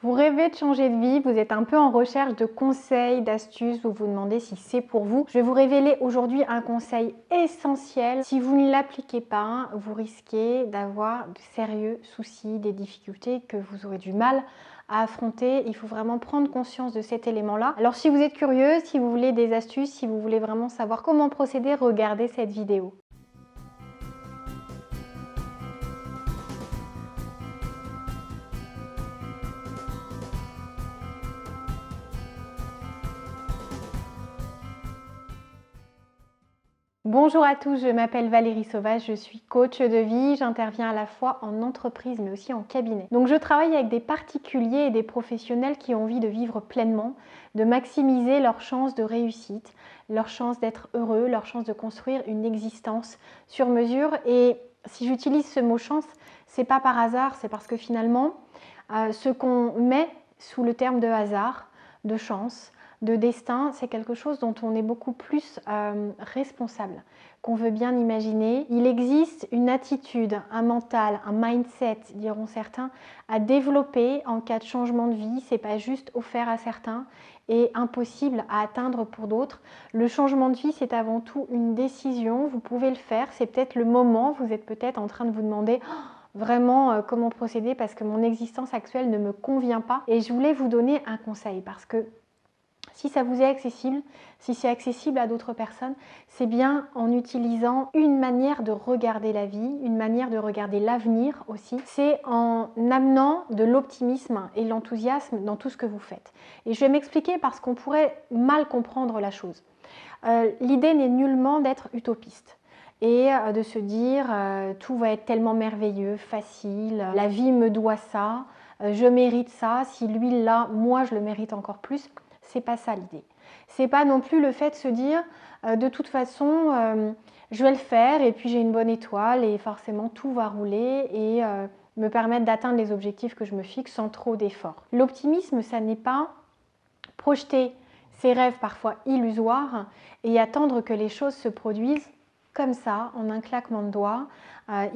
Vous rêvez de changer de vie, vous êtes un peu en recherche de conseils, d'astuces, vous vous demandez si c'est pour vous. Je vais vous révéler aujourd'hui un conseil essentiel. Si vous ne l'appliquez pas, vous risquez d'avoir de sérieux soucis, des difficultés que vous aurez du mal à affronter. Il faut vraiment prendre conscience de cet élément-là. Alors si vous êtes curieux, si vous voulez des astuces, si vous voulez vraiment savoir comment procéder, regardez cette vidéo. Bonjour à tous, je m'appelle Valérie Sauvage, je suis coach de vie, j'interviens à la fois en entreprise mais aussi en cabinet. Donc je travaille avec des particuliers et des professionnels qui ont envie de vivre pleinement, de maximiser leurs chances de réussite, leurs chances d'être heureux, leurs chances de construire une existence sur mesure. Et si j'utilise ce mot chance, c'est pas par hasard, c'est parce que finalement, ce qu'on met sous le terme de hasard, de chance, de destin, c'est quelque chose dont on est beaucoup plus responsable, qu'on veut bien imaginer. Il existe une attitude, un mental, un mindset, diront certains, à développer en cas de changement de vie. C'est pas juste offert à certains et impossible à atteindre pour d'autres. Le changement de vie, c'est avant tout une décision. Vous pouvez le faire, c'est peut-être le moment. Vous êtes peut-être en train de vous demander vraiment comment procéder parce que mon existence actuelle ne me convient pas. Et je voulais vous donner un conseil parce que si ça vous est accessible, si c'est accessible à d'autres personnes, c'est bien en utilisant une manière de regarder la vie, une manière de regarder l'avenir aussi. C'est en amenant de l'optimisme et l'enthousiasme dans tout ce que vous faites. Et je vais m'expliquer parce qu'on pourrait mal comprendre la chose. L'idée n'est nullement d'être utopiste et de se dire tout va être tellement merveilleux, facile, la vie me doit ça, je mérite ça, si lui l'a, moi je le mérite encore plus. C'est pas ça l'idée. C'est pas non plus le fait de se dire de toute façon je vais le faire et puis j'ai une bonne étoile et forcément tout va rouler et me permettre d'atteindre les objectifs que je me fixe sans trop d'efforts. L'optimisme, ça n'est pas projeter ses rêves parfois illusoires et attendre que les choses se produisent comme ça, en un claquement de doigts.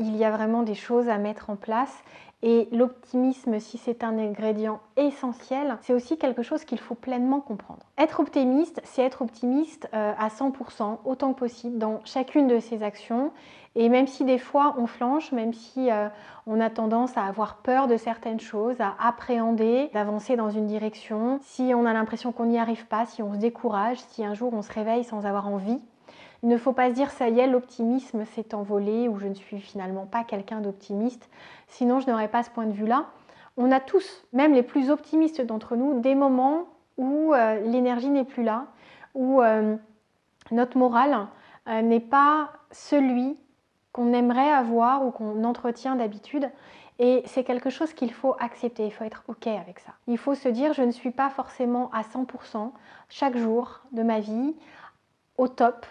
Il y a vraiment des choses à mettre en place. Et l'optimisme, si c'est un ingrédient essentiel, c'est aussi quelque chose qu'il faut pleinement comprendre. Être optimiste, c'est être optimiste à 100%, autant que possible, dans chacune de ses actions. Et même si des fois on flanche, même si on a tendance à avoir peur de certaines choses, à appréhender, d'avancer dans une direction, si on a l'impression qu'on n'y arrive pas, si on se décourage, si un jour on se réveille sans avoir envie, il ne faut pas se dire ça y est, l'optimisme s'est envolé ou je ne suis finalement pas quelqu'un d'optimiste, sinon je n'aurais pas ce point de vue-là. On a tous, même les plus optimistes d'entre nous, des moments où l'énergie n'est plus là, où notre moral n'est pas celui qu'on aimerait avoir ou qu'on entretient d'habitude. Et c'est quelque chose qu'il faut accepter, il faut être OK avec ça. Il faut se dire je ne suis pas forcément à 100% chaque jour de ma vie au top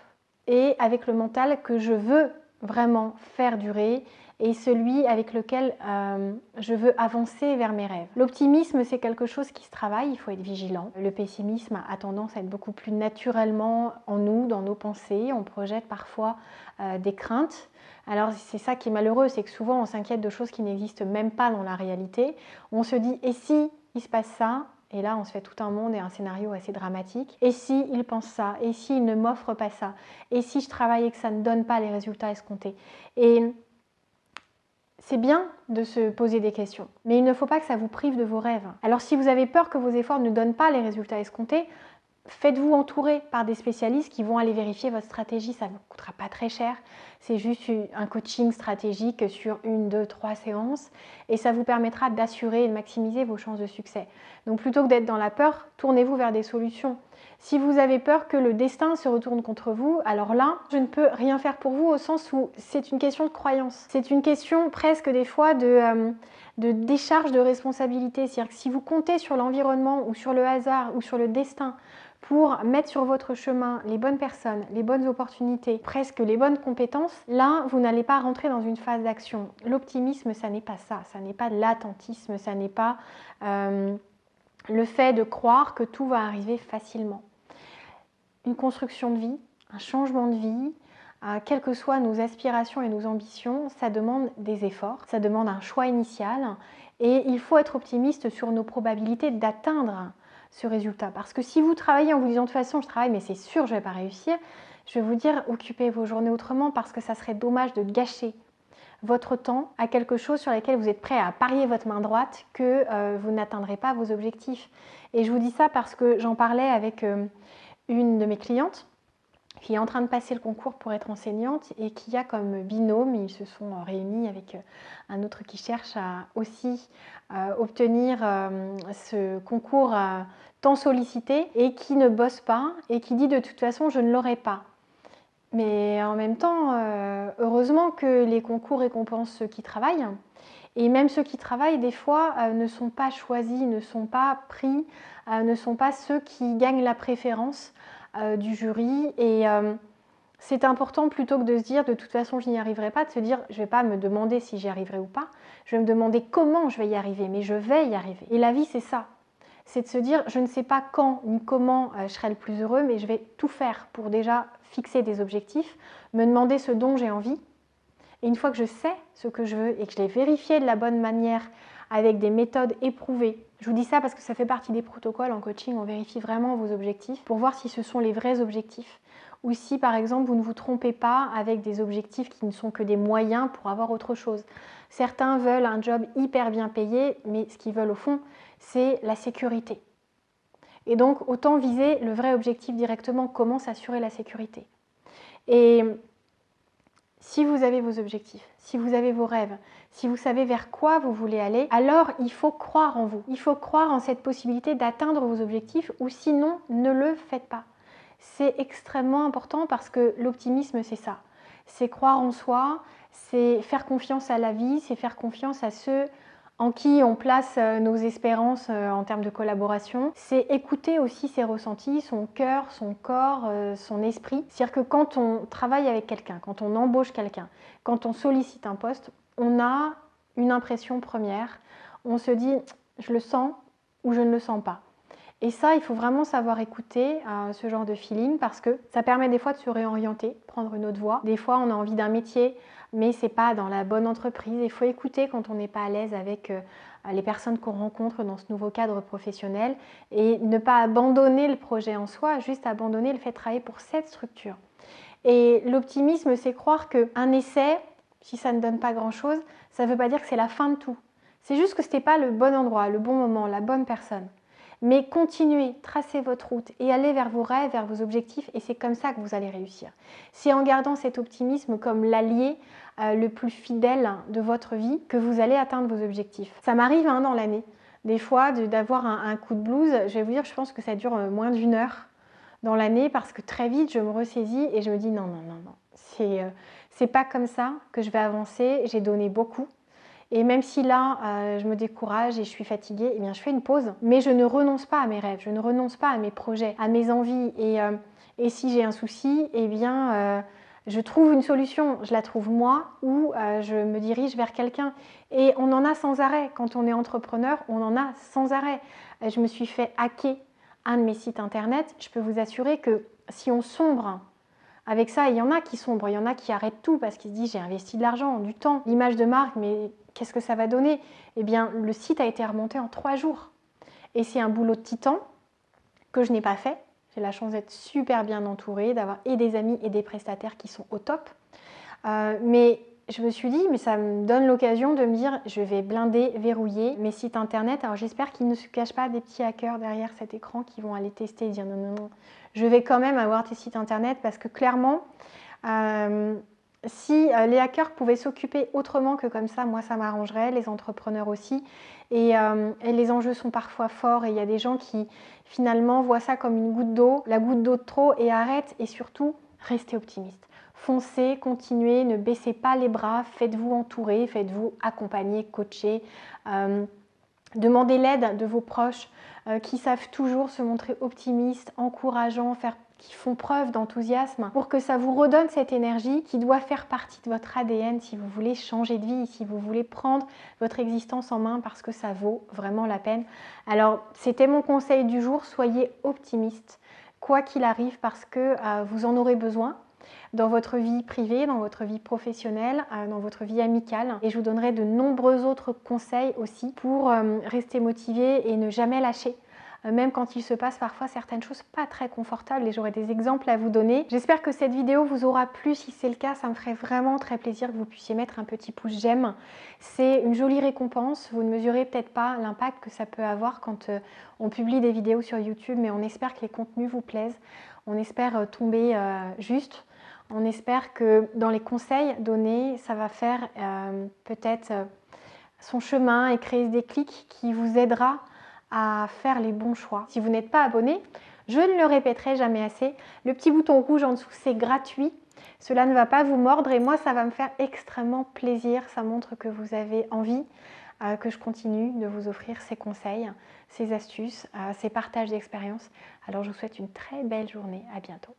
et avec le mental que je veux vraiment faire durer et celui avec lequel je veux avancer vers mes rêves. L'optimisme, c'est quelque chose qui se travaille, il faut être vigilant. Le pessimisme a tendance à être beaucoup plus naturellement en nous, dans nos pensées. On projette parfois des craintes. Alors c'est ça qui est malheureux, c'est que souvent on s'inquiète de choses qui n'existent même pas dans la réalité. On se dit, et si il se passe ça ? Et là, on se fait tout un monde et un scénario assez dramatique. Et si il pense ça ? Et s'il ne m'offre pas ça ? Et si je travaille et que ça ne donne pas les résultats escomptés ? Et c'est bien de se poser des questions, mais il ne faut pas que ça vous prive de vos rêves. Alors si vous avez peur que vos efforts ne donnent pas les résultats escomptés, faites-vous entourer par des spécialistes qui vont aller vérifier votre stratégie, ça ne vous coûtera pas très cher. C'est juste un coaching stratégique sur 1, 2, 3 séances et ça vous permettra d'assurer et de maximiser vos chances de succès. Donc plutôt que d'être dans la peur, tournez-vous vers des solutions. Si vous avez peur que le destin se retourne contre vous, alors là, je ne peux rien faire pour vous au sens où c'est une question de croyance. C'est une question presque des fois de décharge de responsabilité. C'est-à-dire que si vous comptez sur l'environnement ou sur le hasard ou sur le destin pour mettre sur votre chemin les bonnes personnes, les bonnes opportunités, presque les bonnes compétences, là, vous n'allez pas rentrer dans une phase d'action. L'optimisme, ça n'est pas ça. Ça n'est pas de l'attentisme, ça n'est pas le fait de croire que tout va arriver facilement. Une construction de vie, un changement de vie, quelles que soient nos aspirations et nos ambitions, ça demande des efforts, ça demande un choix initial Et il faut être optimiste sur nos probabilités d'atteindre ce résultat. Parce que si vous travaillez en vous disant de toute façon je travaille mais c'est sûr je ne vais pas réussir, je vais vous dire occupez vos journées autrement parce que ça serait dommage de gâcher votre temps à quelque chose sur lequel vous êtes prêt à parier votre main droite que vous n'atteindrez pas vos objectifs. Et je vous dis ça parce que j'en parlais avec une de mes clientes qui est en train de passer le concours pour être enseignante et qui a comme binôme, ils se sont réunis avec un autre qui cherche à aussi obtenir ce concours tant sollicité et qui ne bosse pas et qui dit de toute façon je ne l'aurai pas. Mais en même temps, heureusement que les concours récompensent ceux qui travaillent. Et même ceux qui travaillent, des fois, ne sont pas choisis, ne sont pas pris, ne sont pas ceux qui gagnent la préférence du jury. Et c'est important, plutôt que de se dire de toute façon je n'y arriverai pas, de se dire je ne vais pas me demander si j'y arriverai ou pas, je vais me demander comment je vais y arriver, mais je vais y arriver. Et la vie, c'est ça. C'est de se dire je ne sais pas quand ni comment je serai le plus heureux, mais je vais tout faire pour déjà fixer des objectifs, me demander ce dont j'ai envie. Et une fois que je sais ce que je veux et que je l'ai vérifié de la bonne manière avec des méthodes éprouvées, je vous dis ça parce que ça fait partie des protocoles en coaching, on vérifie vraiment vos objectifs pour voir si ce sont les vrais objectifs ou si par exemple vous ne vous trompez pas avec des objectifs qui ne sont que des moyens pour avoir autre chose. Certains veulent un job hyper bien payé, mais ce qu'ils veulent au fond, c'est la sécurité. Et donc autant viser le vrai objectif directement, comment s'assurer la sécurité. Et si vous avez vos objectifs, si vous avez vos rêves, si vous savez vers quoi vous voulez aller, alors il faut croire en vous. Il faut croire en cette possibilité d'atteindre vos objectifs ou sinon ne le faites pas. C'est extrêmement important parce que l'optimisme, c'est ça. C'est croire en soi, c'est faire confiance à la vie, c'est faire confiance à ceux en qui on place nos espérances en termes de collaboration. C'est écouter aussi ses ressentis, son cœur, son corps, son esprit. C'est-à-dire que quand on travaille avec quelqu'un, quand on embauche quelqu'un, quand on sollicite un poste, on a une impression première. On se dit je le sens ou je ne le sens pas. Et ça, il faut vraiment savoir écouter ce genre de feeling parce que ça permet des fois de se réorienter, prendre une autre voie. Des fois, on a envie d'un métier, mais ce n'est pas dans la bonne entreprise. Il faut écouter quand on n'est pas à l'aise avec les personnes qu'on rencontre dans ce nouveau cadre professionnel et ne pas abandonner le projet en soi, juste abandonner le fait de travailler pour cette structure. Et l'optimisme, c'est croire qu'un essai, si ça ne donne pas grand-chose, ça ne veut pas dire que c'est la fin de tout. C'est juste que ce n'était pas le bon endroit, le bon moment, la bonne personne. Mais continuez, tracez votre route et allez vers vos rêves, vers vos objectifs et c'est comme ça que vous allez réussir. C'est en gardant cet optimisme comme l'allié le plus fidèle de votre vie que vous allez atteindre vos objectifs. Ça m'arrive dans l'année, des fois d'avoir un coup de blues. Je vais vous dire, je pense que ça dure moins d'1 heure dans l'année parce que très vite je me ressaisis et je me dis non, c'est pas comme ça que je vais avancer, j'ai donné beaucoup. Et même si là, je me décourage et je suis fatiguée, eh bien, je fais une pause. Mais je ne renonce pas à mes rêves, je ne renonce pas à mes projets, à mes envies. Et si j'ai un souci, eh bien, je trouve une solution. Je la trouve moi ou je me dirige vers quelqu'un. Et on en a sans arrêt. Quand on est entrepreneur, on en a sans arrêt. Je me suis fait hacker un de mes sites internet. Je peux vous assurer que si on sombre avec ça, il y en a qui sombrent, il y en a qui arrêtent tout parce qu'ils se disent j'ai investi de l'argent, du temps, l'image de marque, mais qu'est-ce que ça va donner? Eh bien, le site a été remonté en 3 jours. Et c'est un boulot de titan que je n'ai pas fait. J'ai la chance d'être super bien entourée, d'avoir et des amis et des prestataires qui sont au top. Mais je me suis dit, mais ça me donne l'occasion de me dire, je vais blinder, verrouiller mes sites internet. Alors j'espère qu'il ne se cache pas des petits hackers derrière cet écran qui vont aller tester et dire non, non, non. Je vais quand même avoir tes sites internet parce que clairement, si les hackers pouvaient s'occuper autrement que comme ça, moi ça m'arrangerait, les entrepreneurs aussi. Et les enjeux sont parfois forts et il y a des gens qui finalement voient ça comme une goutte d'eau, la goutte d'eau de trop et arrêtent et surtout, restez optimistes. Foncez, continuez, ne baissez pas les bras, faites-vous entourer, faites-vous accompagner, coacher. Demandez l'aide de vos proches qui savent toujours se montrer optimistes, encourageants, qui font preuve d'enthousiasme pour que ça vous redonne cette énergie qui doit faire partie de votre ADN si vous voulez changer de vie, si vous voulez prendre votre existence en main parce que ça vaut vraiment la peine. Alors, c'était mon conseil du jour, soyez optimistes, quoi qu'il arrive parce que vous en aurez besoin. dans votre vie privée, dans votre vie professionnelle, dans votre vie amicale. Et je vous donnerai de nombreux autres conseils aussi pour rester motivé et ne jamais lâcher. Même quand il se passe parfois certaines choses pas très confortables, et j'aurai des exemples à vous donner. J'espère que cette vidéo vous aura plu. Si c'est le cas, ça me ferait vraiment très plaisir que vous puissiez mettre un petit pouce j'aime. C'est une jolie récompense. Vous ne mesurez peut-être pas l'impact que ça peut avoir quand on publie des vidéos sur YouTube, mais on espère que les contenus vous plaisent. On espère tomber juste. On espère que dans les conseils donnés, ça va faire peut-être son chemin et créer ce déclic qui vous aidera à faire les bons choix. Si vous n'êtes pas abonné, je ne le répéterai jamais assez, le petit bouton rouge en dessous, c'est gratuit. Cela ne va pas vous mordre et moi, ça va me faire extrêmement plaisir. Ça montre que vous avez envie que je continue de vous offrir ces conseils, ces astuces, ces partages d'expériences. Alors, je vous souhaite une très belle journée. À bientôt.